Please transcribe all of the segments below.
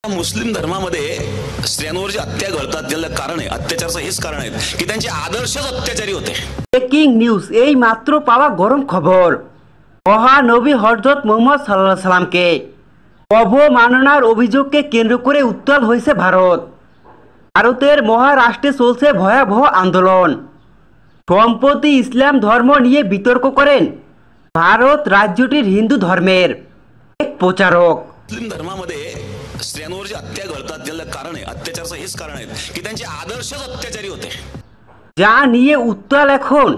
मुस्लिम धर्मामध्ये स्त्रियांवर जे हत्या घडतात त्याला कारण आहे अत्याचाराचं हेच कारण आहे की त्यांचे आदर्शच अत्याचारी होते। ব্রেকিং নিউজ এই মাত্র পাওয়া গরম খবর। মহানবী হযরত মুহাম্মদ সাল্লাল্লাহু আলাইহি সাল্লামকে অবমাননার অভিযোগকে কেন্দ্র করে উত্তাল হয়েছে ভারত। ভারতের মহারাষ্ট্রে চলছে ভয়াবহ আন্দোলন। সম্প্রতি ইসলাম ধর্ম নিয়ে বিতর্ক করেন ভারত রাজ্যটির হিন্দু ধর্মের এক প্রচারক। मुस्लिम धर्मामध्ये स्त्रियांवर जे हत्या घडतात त्याला कारण आहे अत्याचाराचं हेच कारण आहे की त्यांचे आदर्शच अत्याचारी होते। যা নিয়ে উত্তাল এখন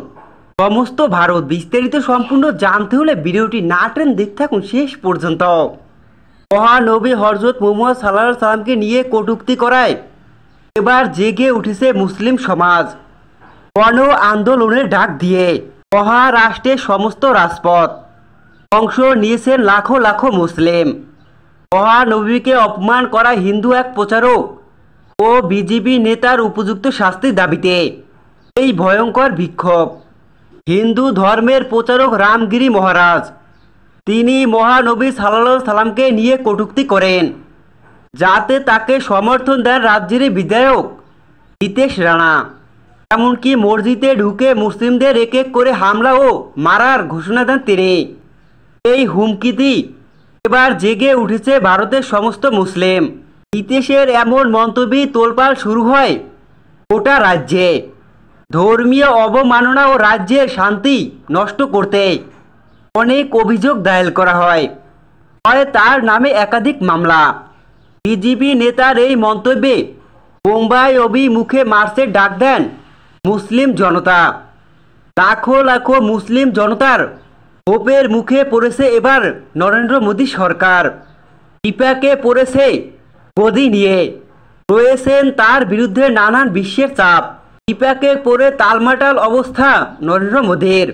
সমস্ত ভারত। বিস্তারিত সম্পূর্ণ জানতে হলে ভিডিওটি না টেনে দেখতে থাকুন শেষ পর্যন্ত। মহানবী হযরত মুহাম্মদ সাল্লাল্লাহু আলাইহি সাল্লামকে নিয়ে কটূক্তি করায় এবার জেগে উঠেছে মুসলিম সমাজ। গণ আন্দোলনের ডাক দিয়ে মহারাষ্ট্রের সমস্ত রাজপথ অংশ নিয়েছেন লাখো লাখো মুসলিম। মহানবীকে অপমান করা হিন্দু এক প্রচারক ও বিজেপি নেতার উপযুক্ত শাস্তির দাবিতে এই ভয়ঙ্কর বিক্ষোভ। হিন্দু ধর্মের প্রচারক রামগিরি মহারাজ তিনি মহানবী সাল্লাল্লাহু আলাইহি সাল্লামকে নিয়ে কটূক্তি করেন, যাতে তাকে সমর্থন দেন রাজ্যের বিধায়ক হিতেশ রানা। এমনকি মসজিদে ঢুকে মুসলিমদের এক এক করে হামলা ও মারার ঘোষণা দেন তিনি। এই হুমকিটি এবার জেগে উঠেছে ভারতের সমস্ত মুসলিম। হিতেশের এমন মন্তব্যে তোলপাড় শুরু হয় গোটা রাজ্যে। ধর্মীয় অবমাননা ও রাজ্যের শান্তি নষ্ট করতে অনেক অভিযোগ দায়ের করা হয়, তার নামে একাধিক মামলা। বিজেপি নেতার এই মন্তব্যে মুম্বাই অভিমুখে মার্চের ডাক দেন মুসলিম জনতা। লাখো লাখো মুসলিম জনতার ক্ষোভের মুখে পড়েছে এবার নরেন্দ্র মোদী সরকার। বিপাকে পড়েছে গদি নিয়ে রয়েছেন তার বিরুদ্ধে নানান বিশ্বের চাপ। বিপাকে পড়ে তালমাটাল অবস্থা নরেন্দ্র মোদীর।